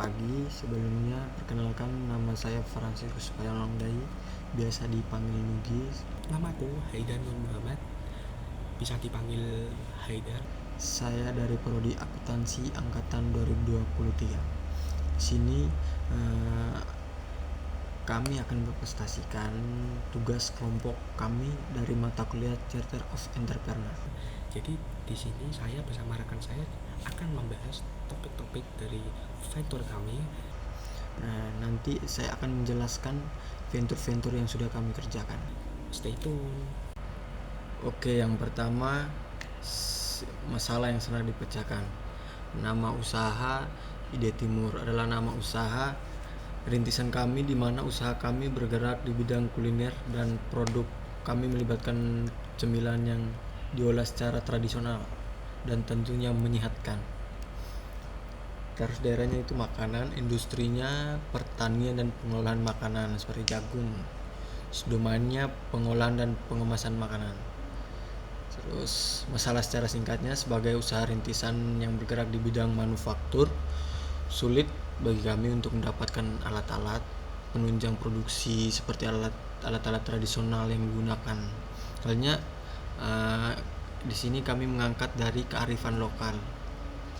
pagi. Sebelumnya perkenalkan, nama saya Franciscus Payalongdai, biasa dipanggil Nugi. Namaku Haidar Nur Muhammad, bisa dipanggil Haidar. Saya dari Prodi Akuntansi angkatan 2023. Di sini kami akan mempresentasikan tugas kelompok kami dari mata kuliah Charter of Entrepreneur. Jadi di sini saya bersama rekan saya akan membahas topik-topik dari venture kami. Nanti saya akan menjelaskan venture-venture yang sudah kami kerjakan. Stay tune. Oke, yang pertama masalah yang sedang dipecahkan. Nama usaha Ide Timur adalah nama usaha rintisan kami, di mana usaha kami bergerak di bidang kuliner dan produk kami melibatkan cemilan yang diolah secara tradisional dan tentunya menyehatkan. Terus daerahnya itu makanan, industrinya pertanian dan pengolahan makanan seperti jagung. Domainnya pengolahan dan pengemasan makanan. Terus masalah secara singkatnya, sebagai usaha rintisan yang bergerak di bidang manufaktur, sulit bagi kami untuk mendapatkan alat-alat penunjang produksi seperti alat-alat tradisional yang digunakan. Halnya di sini kami mengangkat dari kearifan lokal.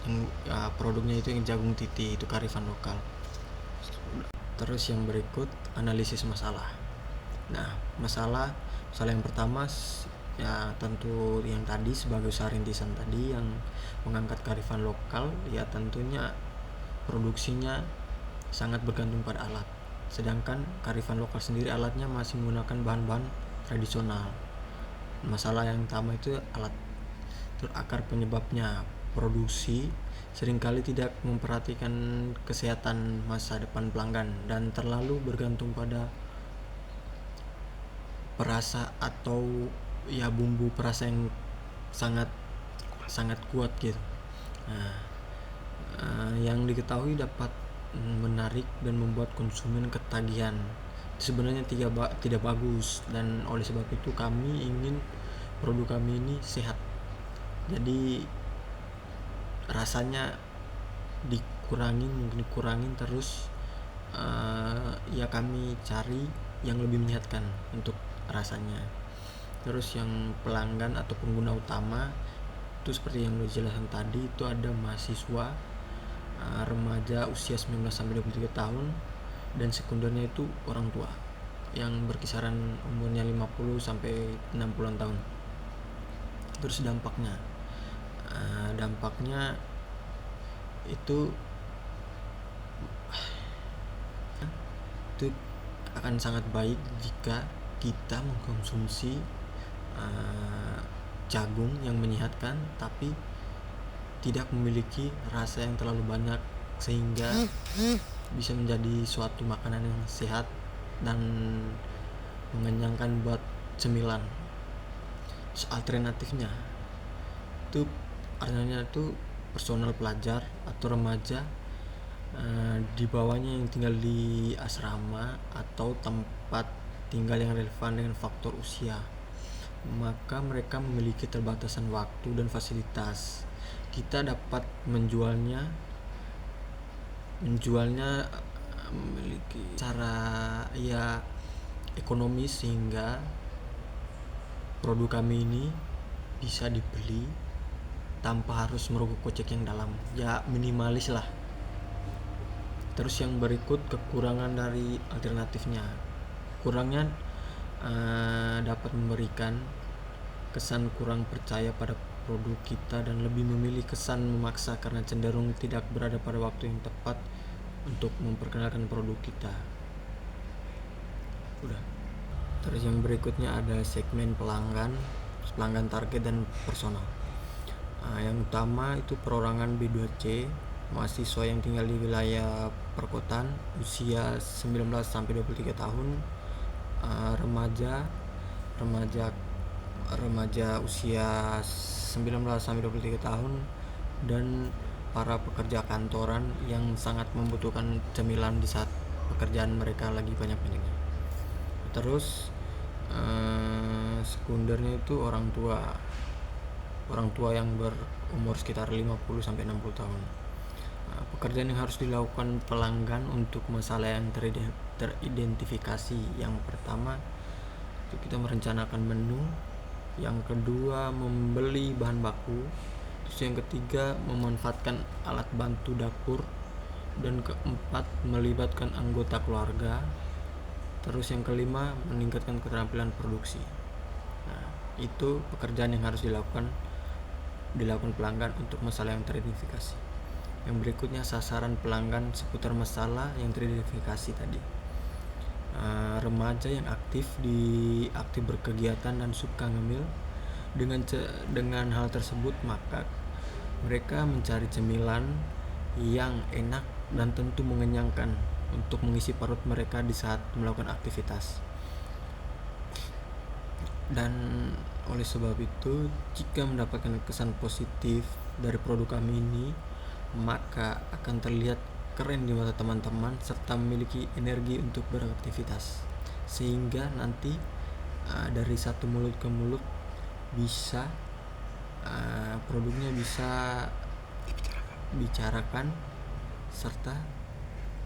Yang produknya itu yang jagung titi, itu kearifan lokal. Terus yang berikut analisis masalah. Masalah yang pertama ya tentu yang tadi, sebagai usaha rintisan tadi yang mengangkat kearifan lokal, ya tentunya produksinya sangat bergantung pada alat, sedangkan kearifan lokal sendiri alatnya masih menggunakan bahan-bahan tradisional. Masalah yang utama itu alat. Terus akar penyebabnya, produksi seringkali tidak memperhatikan kesehatan masa depan pelanggan dan terlalu bergantung pada perasa atau ya bumbu perasa yang sangat kuat gitu. Yang diketahui dapat menarik dan membuat konsumen ketagihan. Sebenarnya tidak bagus, dan oleh sebab itu kami ingin produk kami ini sehat. Jadi rasanya dikurangin terus, ya kami cari yang lebih menyehatkan untuk rasanya. Terus yang pelanggan atau pengguna utama itu seperti yang udah jelaskan tadi, itu ada mahasiswa, remaja usia 19 sampai 23 tahun, dan sekundernya itu orang tua yang berkisaran umurnya 50 sampai 60-an tahun. Terus dampaknya itu akan sangat baik jika kita mengkonsumsi jagung yang menyehatkan tapi tidak memiliki rasa yang terlalu banyak, sehingga bisa menjadi suatu makanan yang sehat dan mengenyangkan buat cemilan. Alternatifnya itu personal pelajar atau remaja di bawahnya yang tinggal di asrama atau tempat tinggal yang relevan dengan faktor usia, maka mereka memiliki keterbatasan waktu dan fasilitas. Kita dapat menjualnya memiliki cara ya ekonomis, sehingga produk kami ini bisa dibeli tanpa harus merogoh kocek yang dalam, ya minimalis lah. Terus yang berikut kekurangan dari alternatifnya. Kurangnya dapat memberikan kesan kurang percaya pada produk kita dan lebih memilih kesan memaksa karena cenderung tidak berada pada waktu yang tepat untuk memperkenalkan produk kita. Terus yang berikutnya ada segmen pelanggan target dan personal. Yang utama itu perorangan B2C, mahasiswa yang tinggal di wilayah perkotaan, usia 19 sampai 23 tahun, remaja usia 19 sampai 23 tahun, dan para pekerja kantoran yang sangat membutuhkan cemilan di saat pekerjaan mereka lagi banyak-banyaknya. Terus sekundernya itu orang tua yang berumur sekitar 50 sampai 60 tahun. Pekerjaan yang harus dilakukan pelanggan untuk masalah yang teridentifikasi. Yang pertama itu kita merencanakan menu, yang kedua membeli bahan baku, terus yang ketiga memanfaatkan alat bantu dapur, dan keempat melibatkan anggota keluarga, terus yang kelima meningkatkan keterampilan produksi. Nah, itu pekerjaan yang harus dilakukan pelanggan untuk masalah yang teridentifikasi. Yang berikutnya sasaran pelanggan seputar masalah yang teridentifikasi tadi. Remaja yang aktif berkegiatan dan suka ngemil. Dengan hal tersebut maka mereka mencari cemilan yang enak dan tentu mengenyangkan untuk mengisi perut mereka di saat melakukan aktivitas. Dan oleh sebab itu, jika mendapatkan kesan positif dari produk kami ini, maka akan terlihat keren di mata teman-teman serta memiliki energi untuk beraktivitas, sehingga nanti dari satu mulut ke mulut bisa produknya bisa dibicarakan serta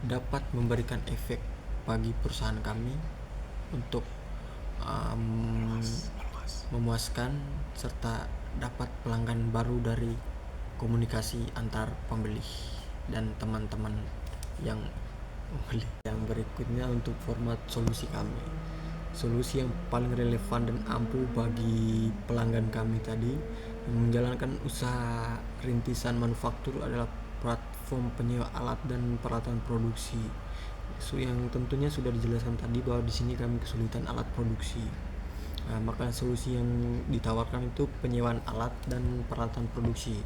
dapat memberikan efek bagi perusahaan kami untuk memuaskan serta dapat pelanggan baru dari komunikasi antar pembeli dan teman-teman yang membeli. Yang berikutnya untuk format solusi kami. Solusi yang paling relevan dan ampuh bagi pelanggan kami tadi yang menjalankan usaha rintisan manufaktur adalah platform penyewa alat dan peralatan produksi. Yang tentunya sudah dijelaskan tadi bahwa di sini kami kesulitan alat produksi. Maka solusi yang ditawarkan itu penyewaan alat dan peralatan produksi.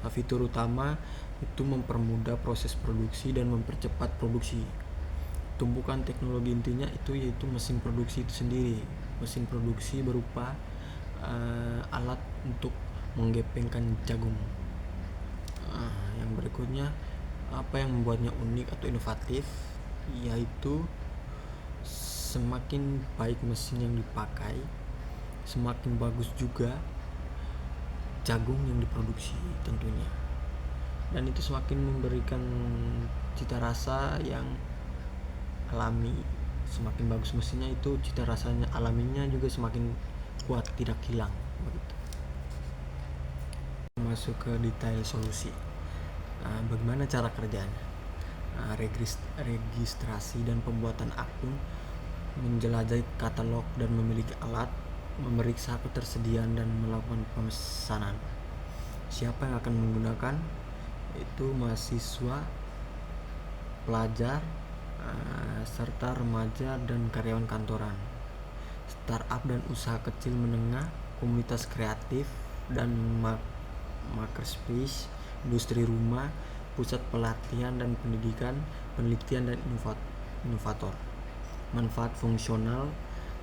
Fitur utama itu mempermudah proses produksi dan mempercepat produksi. Tumpukan teknologi intinya itu yaitu mesin produksi itu sendiri. Mesin produksi berupa alat untuk menggepengkan jagung. Yang berikutnya, apa yang membuatnya unik atau inovatif, yaitu semakin baik mesin yang dipakai, semakin bagus juga jagung yang diproduksi tentunya. Dan itu semakin memberikan cita rasa yang alami. Semakin bagus mesinnya itu cita rasanya alaminya juga semakin kuat, tidak hilang begitu. Masuk ke detail solusi. Bagaimana cara kerjanya? Registrasi dan pembuatan akun, menjelajahi katalog dan memiliki alat, memeriksa ketersediaan dan melakukan pemesanan. Siapa yang akan menggunakan? Itu mahasiswa, pelajar, serta remaja dan karyawan kantoran, startup dan usaha kecil menengah, komunitas kreatif dan makerspace, industri rumah, pusat pelatihan dan pendidikan, penelitian dan inovator. Manfaat fungsional,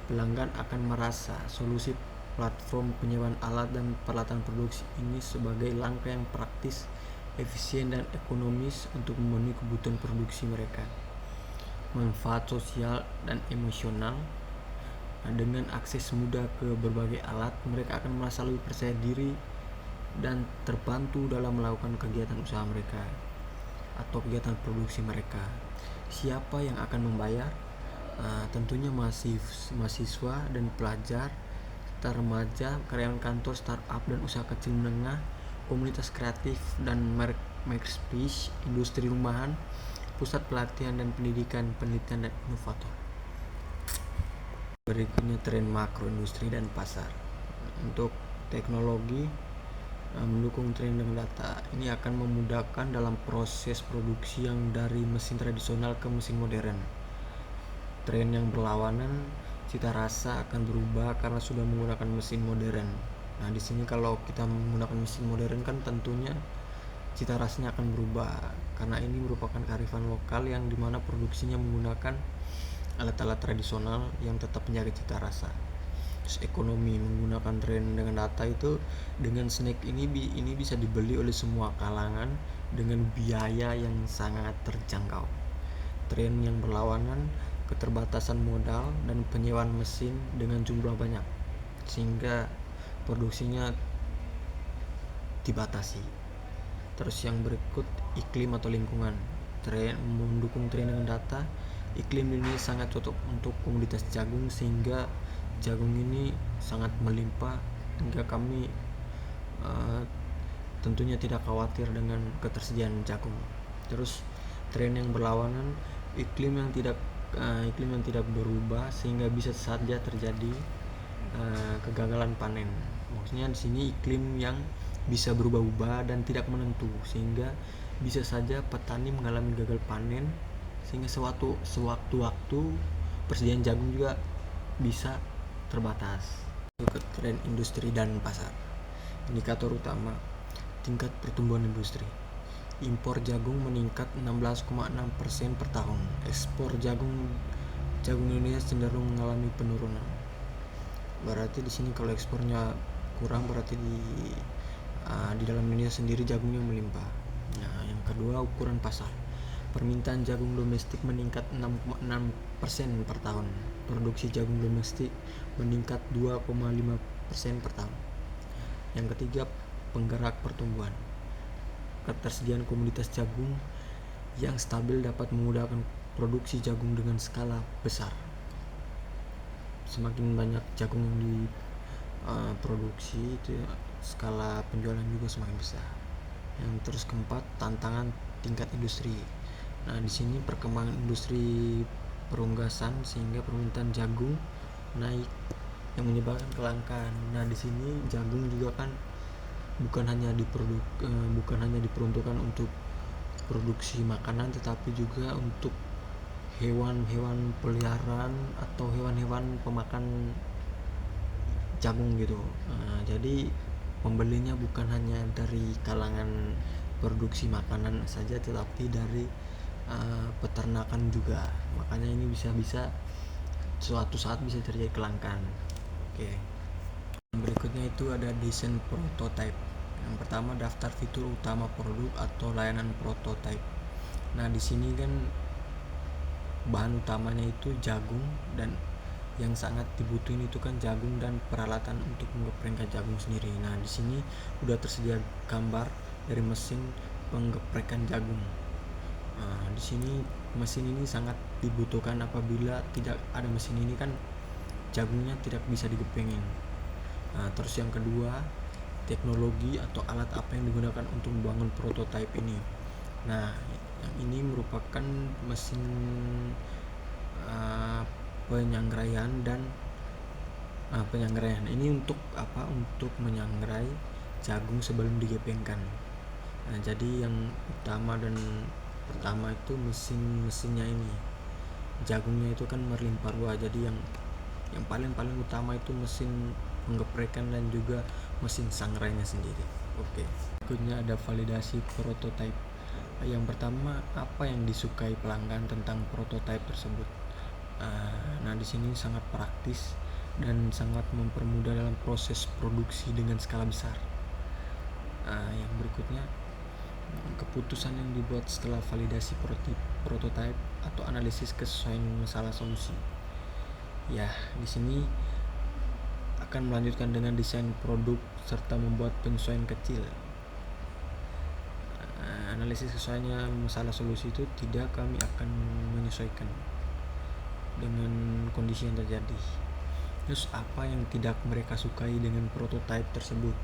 pelanggan akan merasa solusi platform penyewaan alat dan peralatan produksi ini sebagai langkah yang praktis, efisien dan ekonomis untuk memenuhi kebutuhan produksi mereka. Manfaat sosial dan emosional, dengan akses mudah ke berbagai alat, mereka akan merasa lebih percaya diri dan terbantu dalam melakukan kegiatan usaha mereka atau kegiatan produksi mereka. Siapa yang akan membayar? Tentunya mahasiswa dan pelajar, serta remaja, karyawan kantor, startup dan usaha kecil menengah, komunitas kreatif dan makerspace, industri rumahan, pusat pelatihan dan pendidikan, penelitian dan inovator. Berikutnya tren makro industri dan pasar. Untuk teknologi mendukung tren dan data ini akan memudahkan dalam proses produksi yang dari mesin tradisional ke mesin modern. Tren yang berlawanan, cita rasa akan berubah karena sudah menggunakan mesin modern. Nah, di sini kalau kita menggunakan mesin modern kan tentunya cita rasanya akan berubah karena ini merupakan kearifan lokal yang dimana produksinya menggunakan alat-alat tradisional yang tetap menjaga cita rasa. Terus ekonomi, menggunakan tren dengan data itu, dengan snack ini bisa dibeli oleh semua kalangan dengan biaya yang sangat terjangkau. Tren yang berlawanan, keterbatasan modal dan penyewaan mesin dengan jumlah banyak sehingga produksinya dibatasi. Terus yang berikut iklim atau lingkungan. Mendukung tren dengan data, iklim ini sangat cocok untuk komoditas jagung sehingga jagung ini sangat melimpah hingga kami tentunya tidak khawatir dengan ketersediaan jagung. Terus tren yang berlawanan, iklim yang tidak berubah sehingga bisa saja terjadi kegagalan panen. Maksudnya di sini iklim yang bisa berubah-ubah dan tidak menentu sehingga bisa saja petani mengalami gagal panen sehingga sewaktu-waktu persediaan jagung juga bisa terbatas. Ke tren industri dan pasar. Indikator utama, tingkat pertumbuhan industri. Impor jagung meningkat 16,6% per tahun. Ekspor jagung Indonesia cenderung mengalami penurunan. Berarti di sini kalau ekspornya kurang, berarti di dalam Indonesia sendiri jagungnya melimpah. Nah, yang kedua, ukuran pasar. Permintaan jagung domestik meningkat 6,6% per tahun. Produksi jagung domestik meningkat 2,5% per tahun. Yang ketiga, penggerak pertumbuhan. Ketersediaan komoditas jagung yang stabil dapat memudahkan produksi jagung dengan skala besar. Semakin banyak jagung yang diproduksi, itu skala penjualan juga semakin besar. Yang terus keempat, tantangan tingkat industri. Nah, di sini perkembangan industri perunggasan sehingga permintaan jagung naik yang menyebabkan kelangkaan. Nah, di sini jagung juga kan bukan hanya diperuntukkan untuk produksi makanan, tetapi juga untuk hewan-hewan peliharaan atau hewan-hewan pemakan jagung gitu. Jadi pembelinya bukan hanya dari kalangan produksi makanan saja, tetapi dari peternakan juga. Makanya ini bisa suatu saat bisa terjadi kelangkaan. Oke. Berikutnya itu ada desain prototype. Yang pertama, daftar fitur utama produk atau layanan prototype. Nah, di sini kan bahan utamanya itu jagung, dan yang sangat dibutuhin itu kan jagung dan peralatan untuk menggeprek jagung sendiri. Nah, di sini udah tersedia gambar dari mesin penggeprekan jagung. Di sini mesin ini sangat dibutuhkan. Apabila tidak ada mesin ini kan jagungnya tidak bisa digepengin. Terus yang kedua, teknologi atau alat apa yang digunakan untuk membangun prototipe ini. Nah, yang ini merupakan mesin penyangraian ini untuk apa? Untuk menyangrai jagung sebelum digepengkan. Nah, jadi yang pertama itu mesinnya ini. Jagungnya itu kan melimpah ruah, jadi yang paling utama itu mesin penggeprekan dan juga mesin sangrainya sendiri. Oke. Berikutnya ada validasi prototipe. Yang pertama, apa yang disukai pelanggan tentang prototipe tersebut. Nah, di sini sangat praktis dan sangat mempermudah dalam proses produksi dengan skala besar. Yang berikutnya, keputusan yang dibuat setelah validasi prototipe atau analisis kesesuaian masalah solusi. Ya, di sini akan melanjutkan dengan desain produk serta membuat penyesuaian kecil. Analisis kesesuaiannya masalah solusi itu tidak, kami akan menyesuaikan dengan kondisi yang terjadi. Terus apa yang tidak mereka sukai dengan prototipe tersebut?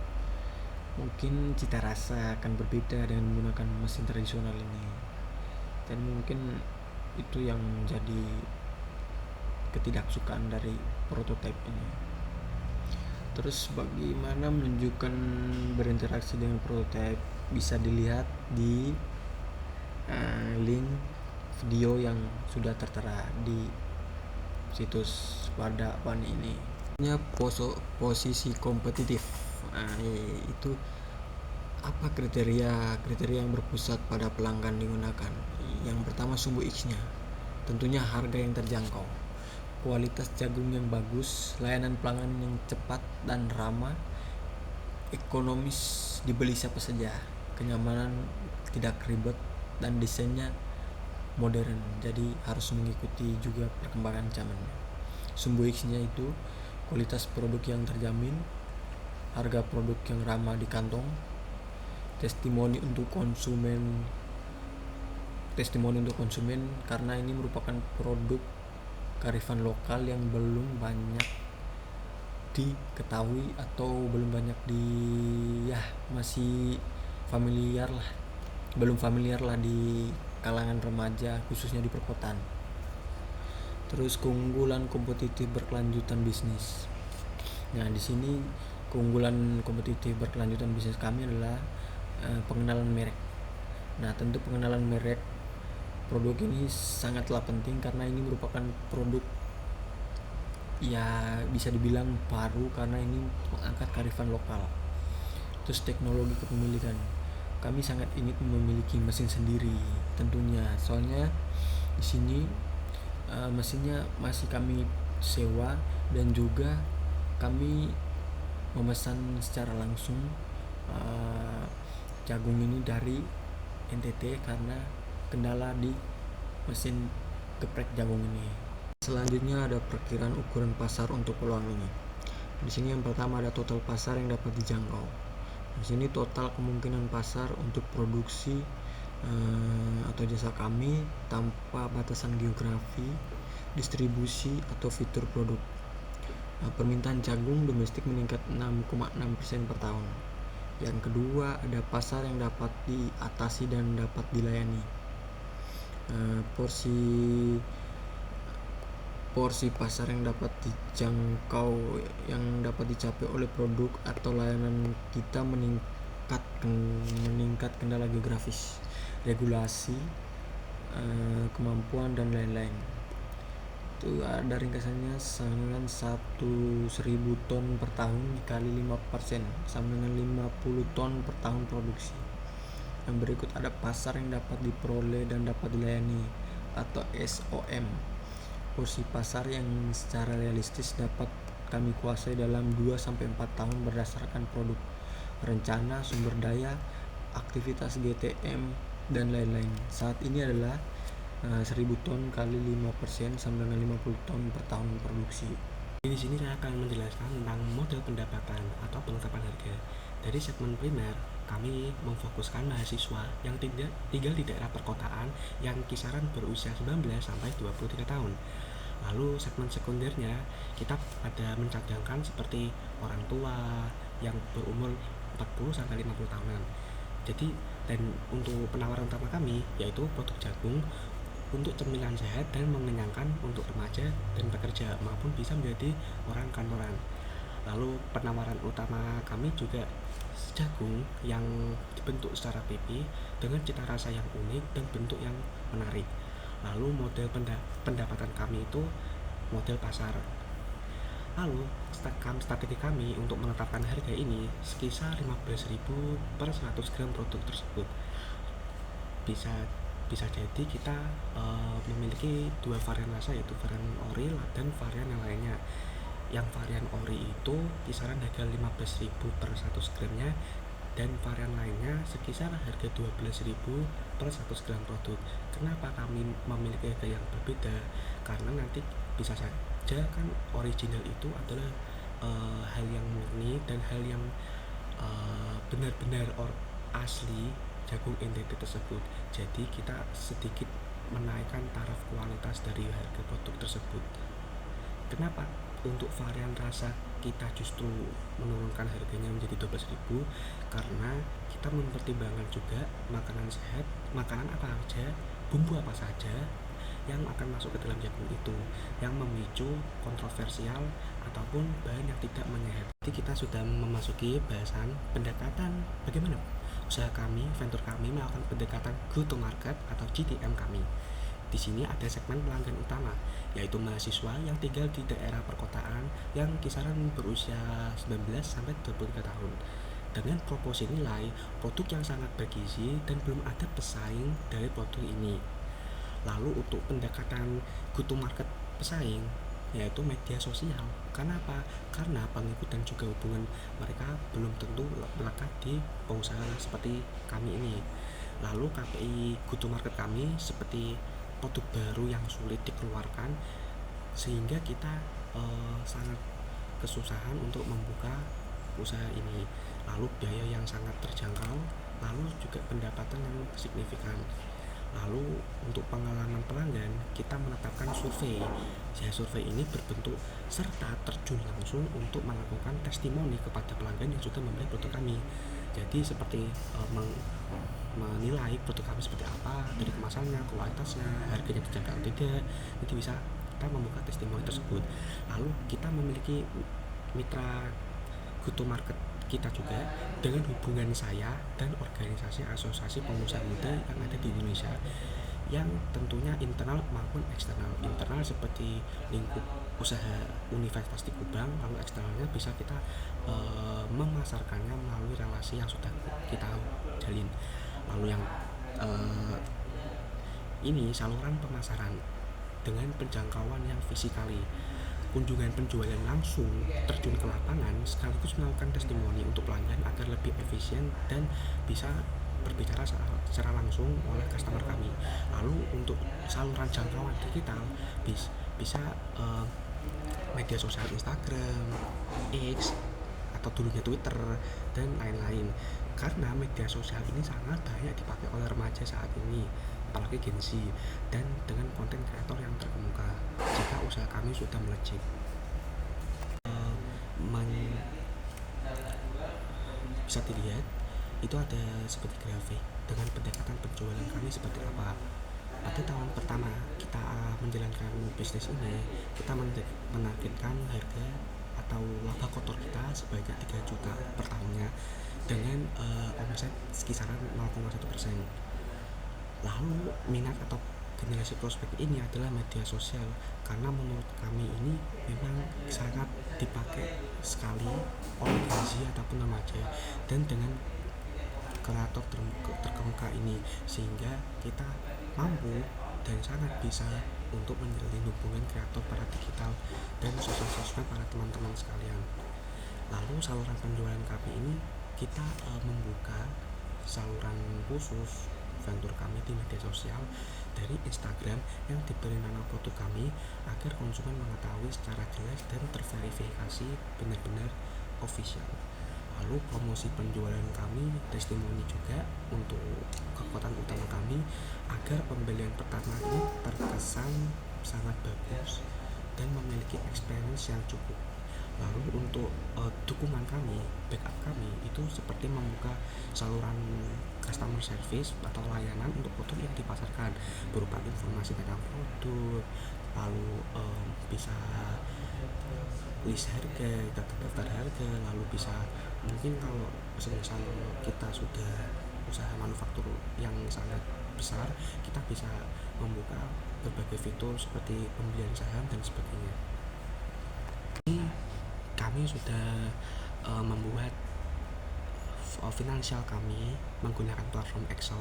Mungkin cita rasa akan berbeda dengan menggunakan mesin tradisional ini, dan mungkin itu yang menjadi ketidaksukaan dari prototipe ini. Terus bagaimana menunjukkan berinteraksi dengan prototipe bisa dilihat di link video yang sudah tertera di situs Wardah Pani ini. Posisi kompetitif. Itu apa kriteria yang berpusat pada pelanggan digunakan. Yang pertama, sumbu X-nya. Tentunya harga yang terjangkau, kualitas jagung yang bagus, layanan pelanggan yang cepat dan ramah, ekonomis, dibeli siapa saja, kenyamanan, tidak ribet, dan desainnya modern, jadi harus mengikuti juga perkembangan zamannya. Sumbu X-nya itu kualitas produk yang terjamin, harga produk yang ramah di kantong, testimoni untuk konsumen karena ini merupakan produk kearifan lokal yang belum banyak diketahui atau belum banyak masih belum familiar lah di kalangan remaja, khususnya di perkotaan. Terus keunggulan kompetitif berkelanjutan bisnis. Nah, di sini keunggulan kompetitif berkelanjutan bisnis kami adalah pengenalan merek. Nah, tentu pengenalan merek produk ini sangatlah penting karena ini merupakan produk ya bisa dibilang baru karena ini mengangkat kearifan lokal. Terus teknologi kepemilikan, kami sangat ingin memiliki mesin sendiri tentunya, soalnya di sini mesinnya masih kami sewa dan juga kami memesan secara langsung jagung ini dari NTT karena kendala di mesin geprek jagung ini. Selanjutnya ada perkiraan ukuran pasar untuk peluang ini. Di sini yang pertama ada total pasar yang dapat dijangkau. Di sini total kemungkinan pasar untuk produksi atau jasa kami tanpa batasan geografi, distribusi atau fitur produk. Permintaan jagung domestik meningkat 6,6% per tahun. Yang kedua ada pasar yang dapat diatasi dan dapat dilayani. Porsi pasar yang dapat dijangkau yang dapat dicapai oleh produk atau layanan kita meningkat kendala geografis, regulasi, kemampuan dan lain-lain. Itu ada ringkasannya sama dengan 1.000 ton per tahun dikali 5% sama dengan 50 ton per tahun produksi. Yang berikut ada pasar yang dapat diperoleh dan dapat dilayani atau SOM. Porsi pasar yang secara realistis dapat kami kuasai dalam 2-4 tahun berdasarkan produk, rencana, sumber daya, aktivitas GTM, dan lain-lain. Saat ini adalah 1.000 ton kali 5% sama dengan 50 ton per tahun produksi. Di sini saya akan menjelaskan tentang model pendapatan atau penetapan harga. Dari segmen primer, kami memfokuskan mahasiswa yang tinggal di daerah perkotaan yang kisaran berusia 19 sampai 23 tahun. Lalu segmen sekundernya kita ada mencadangkan seperti orang tua yang berumur 40 sampai 50 tahunan. Jadi dan untuk penawaran utama kami yaitu produk jagung untuk cemilan sehat dan mengenyangkan untuk remaja dan pekerja maupun bisa menjadi orang kantoran. Lalu penawaran utama kami juga jagung yang dibentuk secara pipi dengan cita rasa yang unik dan bentuk yang menarik. Lalu model pendapatan kami itu model pasar. Lalu strategi kami untuk menetapkan harga ini sekitar 15.000 per 100 gram produk tersebut. Bisa jadi kita memiliki dua varian rasa yaitu varian ori dan varian yang lainnya. Yang varian ori itu kisaran harga 15.000 per 100 gramnya dan varian lainnya sekitar harga 12.000 per 100 gram produk. Kenapa kami memiliki harga yang berbeda? Karena nanti bisa saja kan original itu adalah hal yang murni dan hal yang benar-benar asli jagung NTT tersebut. Jadi kita sedikit menaikkan taraf kualitas dari harga produk tersebut. Kenapa? Untuk varian rasa kita justru menurunkan harganya menjadi 12.000 karena kita mempertimbangkan juga makanan sehat, makanan apa saja, bumbu apa saja yang akan masuk ke dalam jagung itu yang memicu kontroversial ataupun bahan yang tidak menyehat. Jadi kita sudah memasuki bahasan pendekatan bagaimana usaha kami, venture kami melakukan pendekatan go to market atau GTM kami. Di sini ada segmen pelanggan utama, yaitu mahasiswa yang tinggal di daerah perkotaan yang kisaran berusia 19 sampai 23 tahun. Dengan proporsi nilai produk yang sangat bergizi dan belum ada pesaing dari produk ini. Lalu untuk pendekatan go to market pesaing yaitu media sosial. Kenapa? Karena pengikut dan juga hubungan mereka belum tentu melekat di pengusaha seperti kami ini. Lalu KPI go to market kami seperti produk baru yang sulit dikeluarkan sehingga kita sangat kesusahan untuk membuka usaha ini. Lalu biaya yang sangat terjangkau lalu juga pendapatan yang signifikan. Lalu untuk pengalaman pelanggan, kita menetapkan survei. Ya, survei ini berbentuk serta terjun langsung untuk melakukan testimoni kepada pelanggan yang sudah membeli produk kami. Jadi seperti menilai produk kami seperti apa, dari kemasannya, kualitasnya, harganya terjangkau atau tidak. Jadi bisa kita membuka testimoni tersebut. Lalu kita memiliki mitra go to market kita juga dengan hubungan saya dan organisasi asosiasi pengusaha muda yang ada di Indonesia, yang tentunya internal maupun eksternal. Internal seperti lingkup usaha Universitas di Kubang, lalu eksternalnya bisa kita memasarkannya melalui relasi yang sudah kita jalin. Lalu yang ini saluran pemasaran dengan penjangkauan yang fisikali, kunjungan penjualan langsung, terjun ke lapangan sekaligus melakukan testimoni untuk pelanggan agar lebih efisien dan bisa berbicara secara langsung oleh customer kami. Lalu untuk saluran jangkauan digital bisa media sosial Instagram, X, atau dulunya Twitter dan lain-lain. Karena media sosial ini sangat banyak dipakai oleh remaja saat ini, apalagi Gen Z, dan dengan konten kreator yang terkemuka. Jika usaha kami sudah melejit, bisa dilihat itu ada seperti grafik dengan pendekatan penjualan kami seperti apa. Pada tahun pertama kita menjalankan bisnis ini, kita menargetkan harga atau laba kotor kita sebanyak 3 juta per tahunnya dengan omset sekisaran 0,1%. Lalu minat atau generasi prospek ini adalah media sosial, karena menurut kami ini memang sangat dipakai sekali oleh Gen Z ataupun remaja, dan dengan kreator terkemuka ini sehingga kita mampu dan sangat bisa untuk menjalin hubungan kreator para digital dan sosmed para teman-teman sekalian. Lalu saluran penjualan kami ini kita membuka saluran khusus venture kami di media sosial dari Instagram yang diberi nama produk kami agar konsumen mengetahui secara jelas dan terverifikasi benar-benar official. Lalu promosi penjualan kami, testimoni juga untuk kekuatan utama kami agar pembelian pertama ini terkesan sangat bagus dan memiliki experience yang cukup. Lalu untuk dukungan kami, backup kami itu seperti membuka saluran customer service atau layanan untuk produk yang dipasarkan berupa informasi tentang produk, lalu bisa list harga, daftar harga, lalu bisa mungkin kalau semisal kita sudah usaha manufaktur yang sangat besar, kita bisa membuka berbagai fitur seperti pembelian saham dan sebagainya. Ini kami sudah membuat finansial kami menggunakan platform Excel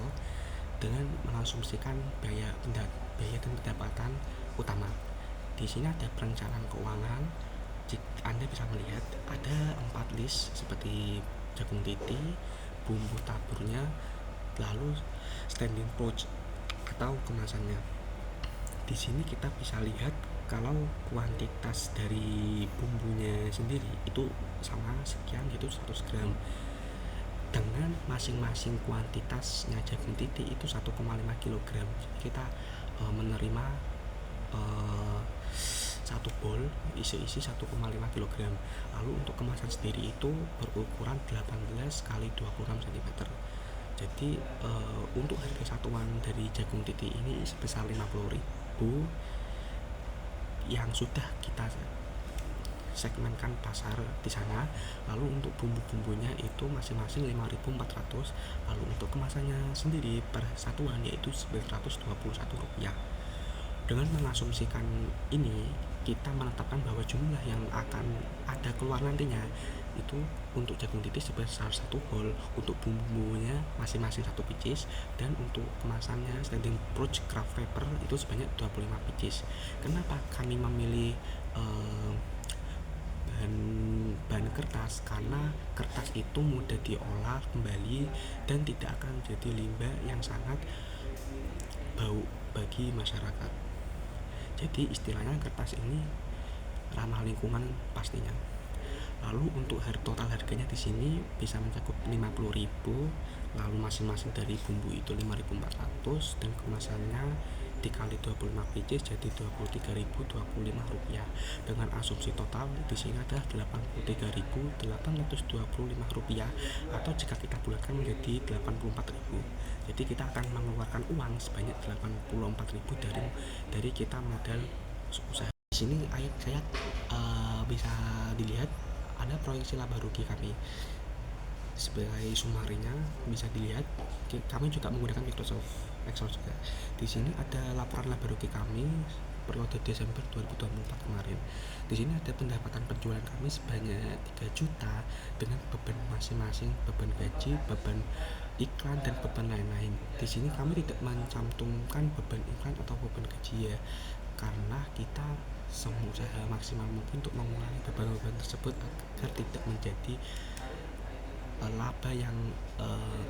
dengan mengasumsikan biaya dan pendapatan utama. Di sini ada perencanaan keuangan. Anda bisa melihat ada 4 list seperti jagung titi, bumbu taburnya, lalu standing pouch atau kemasannya. Di sini kita bisa lihat kalau kuantitas dari bumbunya sendiri itu sama sekian, yaitu 100 gram. Dengan masing-masing kuantitasnya jagung titi itu 1,5 kg. Kita menerima satu bowl isi 1,5 kg. Lalu untuk kemasan sendiri itu berukuran 18 x 26 cm. Jadi untuk harga satuan dari jagung titi ini sebesar 50.000 yang sudah kita segmenkan pasar di sana. Lalu untuk bumbu-bumbunya itu masing-masing 5.400. Lalu untuk kemasannya sendiri per satuan yaitu Rp921. Dengan mengasumsikan ini, kita menetapkan bahwa jumlah yang akan ada keluar nantinya itu untuk jagung titi sebesar 1 bowl, untuk bumbunya masing-masing 1 pieces, dan untuk kemasannya standing pouch craft paper itu sebanyak 25 pieces. Kenapa kami memilih bahan kertas? Karena kertas itu mudah diolah kembali dan tidak akan jadi limbah yang sangat bau bagi masyarakat. Jadi istilahnya kertas ini ramah lingkungan pastinya. Lalu untuk total harganya di sini bisa mencakup 50.000, Lalu masing-masing dari bumbu itu 5.400 dan kemasannya dikali 25 pieces jadi 23.025 rupiah. Dengan asumsi total di sini adalah 83.825 rupiah, atau jika kita bulatkan menjadi 84.000. Jadi kita akan mengeluarkan uang sebanyak 84.000 dari kita modal usaha. Di sini saya bisa dilihat ada proyeksi laba rugi kami. Sebagai sumarinya bisa dilihat, kami juga menggunakan Microsoft Excel juga. Di sini ada laporan laba rugi kami periode Desember 2024 kemarin. Di sini ada pendapatan penjualan kami sebanyak 3 juta dengan beban masing-masing, beban gaji, beban iklan dan beban lain-lain. Di sini kami tidak mencantumkan beban iklan atau beban gaji ya, karena kita berusaha maksimal mungkin untuk mengurangi beban-beban tersebut agar tidak menjadi laba yang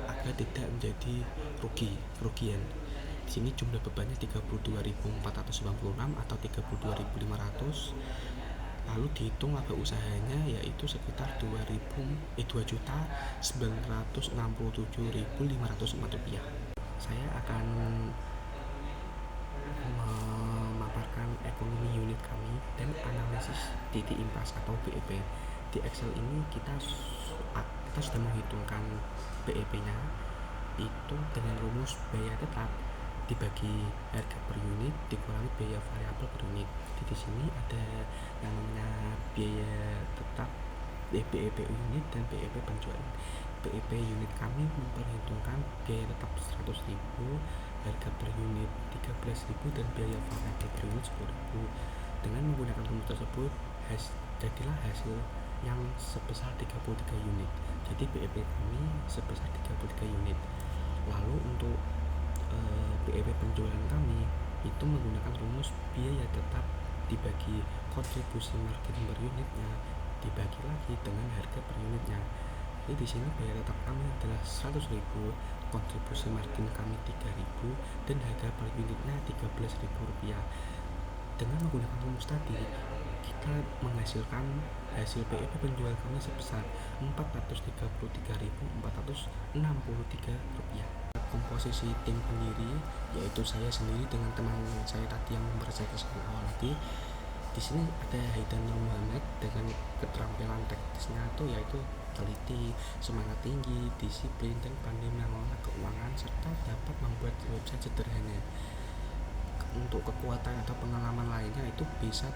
agar tidak menjadi kerugian. Di sini jumlah bebannya 32.496 atau 32.500. Lalu dihitung laba usahanya yaitu sekitar 2.967.504 rupiah. Saya akan memaparkan ekonomi unit kami dan analisis titik impas atau BEP. Di Excel ini kita sudah menghitungkan BEP-nya itu dengan rumus biaya tetap dibagi harga per unit dikurangi biaya variabel per unit. Di sini ada yang namanya biaya tetap, BEP unit dan BEP penjualan. BEP unit kami memperhitungkan biaya tetap 100.000, harga per unit 13.000 dan biaya variabel per unit 10.000. Dengan menggunakan rumus tersebut jadilah hasil yang sebesar 33 unit. Jadi BEP kami sebesar 33 unit. Lalu untuk BEP penjualan kami itu menggunakan rumus biaya tetap dibagi kontribusi margin per unitnya dibagi lagi dengan harga per unitnya. Jadi di sini biaya tetap kami adalah 100.000, kontribusi margin kami 3.000 dan harga per unitnya 13.000 rupiah. Dengan menggunakan rumus tadi kita menghasilkan hasil BEP penjualan kami sebesar 433.463 rupiah. Komposisi tim pendiri yaitu saya sendiri dengan teman saya tadi yang mempersiapkan awal tadi. Di sini ada Haidanul Muhammad dengan keterampilan teknisnya itu yaitu teliti, semangat tinggi, disiplin dan pandai mengelola keuangan serta dapat membuat website sederhana. Untuk kekuatan atau pengalaman lainnya itu bisa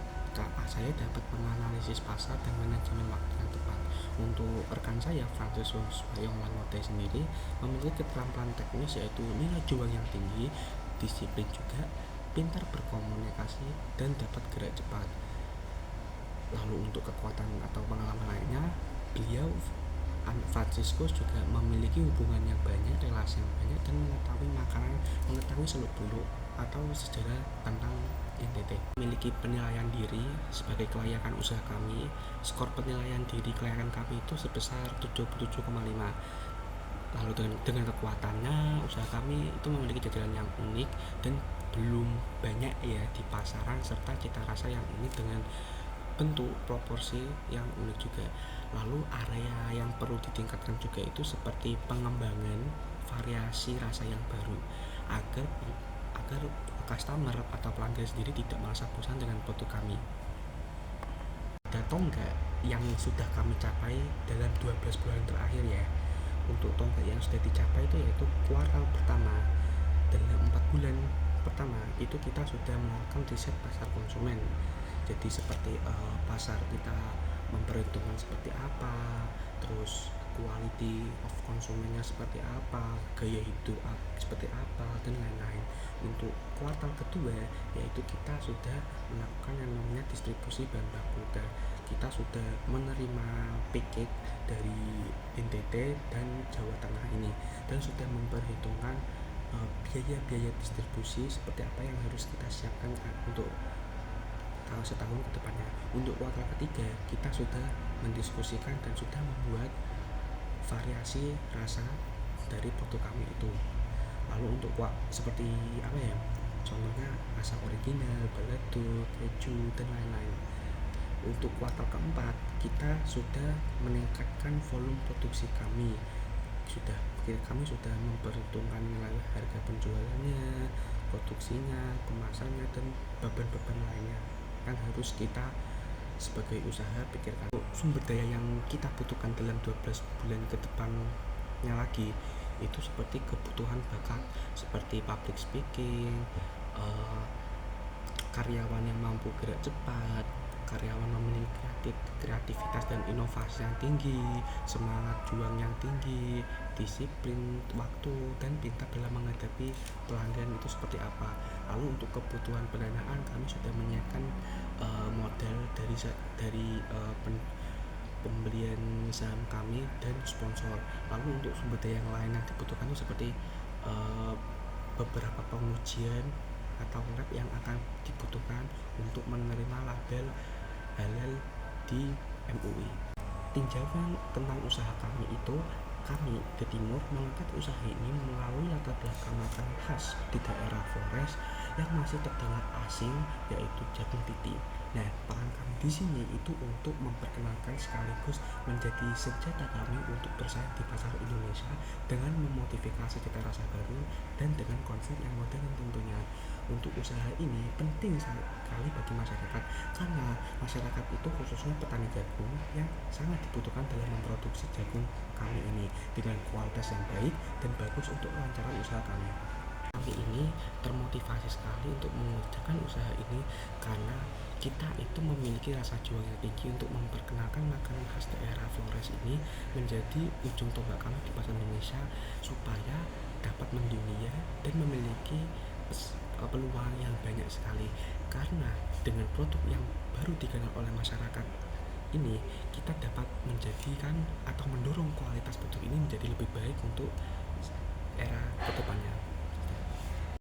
saya dapat menganalisis pasar dan manajemen waktu yang tepat. Untuk rekan saya Franciscus Bayong Langote sendiri memiliki keterampilan teknis yaitu nilai jual yang tinggi, disiplin juga, pintar berkomunikasi dan dapat gerak cepat. Lalu untuk kekuatan atau pengalaman lainnya, beliau Franciscus juga memiliki hubungan yang banyak, relasi yang banyak dan mengetahui seluk-beluk atau sejarah tentang NTT. Memiliki penilaian diri sebagai kelayakan usaha kami. Skor penilaian diri kelayakan kami itu sebesar 77,5. Lalu dengan kekuatannya usaha kami itu memiliki jajaran yang unik dan belum banyak ya di pasaran serta cita rasa yang unik dengan bentuk proporsi yang unik juga. Lalu area yang perlu ditingkatkan juga itu seperti pengembangan variasi rasa yang baru agar customer atau pelanggan sendiri tidak merasa bosan dengan produk kami. Ada tonggak yang sudah kami capai dalam 12 bulan terakhir ya. Untuk tonggak yang sudah dicapai itu yaitu kuartal pertama. Dalam 4 bulan pertama itu kita sudah melakukan riset pasar konsumen. Jadi seperti pasar kita memperhitungkan seperti apa, terus quality of konsumennya seperti apa, gaya hidup seperti apa dan lain-lain. Untuk kuartal kedua yaitu kita sudah melakukan yang namanya distribusi bahan baku. Kita sudah menerima paket dari NTT dan Jawa Tengah ini dan sudah memperhitungkan biaya-biaya distribusi seperti apa yang harus kita siapkan untuk setahun ke depannya. Untuk kuartal ketiga kita sudah mendiskusikan dan sudah membuat variasi rasa dari produk kami itu. Lalu untuk seperti apa ya, contohnya rasa original, balado, keju dan lain-lain. Untuk kuartal keempat kita sudah meningkatkan volume produksi kami, sudah kami sudah memperhitungkan nilai harga penjualannya, produksinya, kemasannya, dan beban-beban lainnya yang harus kita sebagai usaha pikirkan. Sumber daya yang kita butuhkan dalam 12 bulan ke depannya lagi itu seperti kebutuhan bakat seperti public speaking, eh, karyawan yang mampu gerak cepat, karyawan memiliki kreativitas dan inovasi yang tinggi, semangat juang yang tinggi, disiplin waktu, dan pintar dalam menghadapi pelanggan itu seperti apa. Lalu untuk kebutuhan pendanaan kami sudah menyiapkan modal dari pembelian saham kami dan sponsor. Lalu untuk sumber daya yang lain yang dibutuhkan itu seperti uh, beberapa pengujian atau lab yang akan dibutuhkan untuk menerima label halal di MUI. Tinjauan tentang usaha kami itu, kami di Timur mengangkat usaha ini melalui latar belakang makanan khas di daerah Flores yang masih terdengar asing, yaitu jagung titi. Nah, peran kami di sini itu untuk memperkenalkan sekaligus menjadi senjata kami untuk bersaing di pasar Indonesia dengan memodifikasi cita rasa baru dan dengan konsep yang modern tentunya. Untuk usaha ini penting sekali bagi masyarakat karena masyarakat itu khususnya petani jagung yang sangat dibutuhkan dalam memproduksi jagung kami ini dengan kualitas yang baik dan bagus untuk kelancaran usaha kami. Kami ini termotivasi sekali untuk mengerjakan usaha ini karena kita itu memiliki rasa juang yang tinggi untuk memperkenalkan makanan khas daerah Flores ini menjadi ujung tombak kami di pasar Indonesia supaya dapat mendunia dan memiliki peluang yang banyak sekali. Karena dengan produk yang baru dikenal oleh masyarakat ini, kita dapat menjadikan atau mendorong kualitas produk ini menjadi lebih baik untuk era kedepannya.